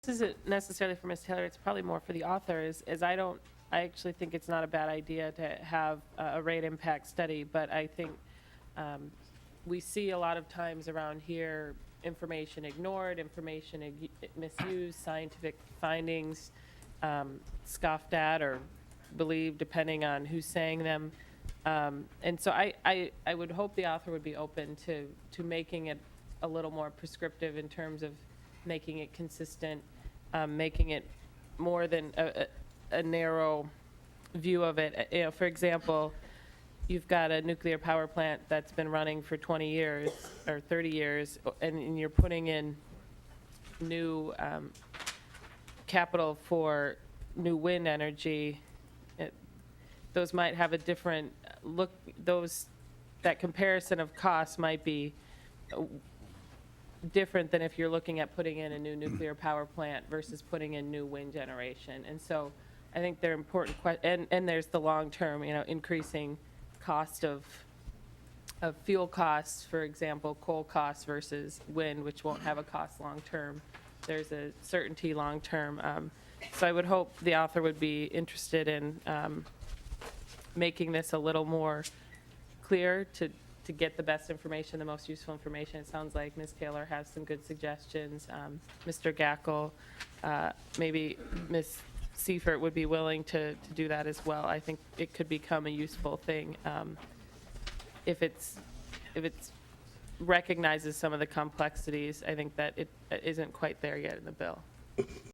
isn't necessarily for Ms. Taylor, it's probably more for the author, is I actually think it's not a bad idea to have a rate impact study, but I think we see a lot of times around here, information ignored, information misused, scientific findings scoffed at or believed, depending on who's saying them. And so I would hope the author would be open to making it a little more prescriptive in terms of making it consistent, making it more than a narrow view of it. You know, for example, you've got a nuclear power plant that's been running for 20 years or 30 years, and you're putting in new capital for new wind energy. Those might have a different look. That comparison of costs might be different than if you're looking at putting in a new nuclear power plant versus putting in new wind generation. And so I think they're important, and there's the long-term, you know, increasing cost of fuel costs, for example, coal costs versus wind, which won't have a cost long-term. There's a certainty long-term. So I would hope the author would be interested in making this a little more clear to get the best information, the most useful information. It sounds like Ms. Taylor has some good suggestions. Mr. Gackle, maybe Ms. Seifert would be willing to do that as well. I think it could become a useful thing if it's recognizes some of the complexities. I think that it isn't quite there yet in the bill.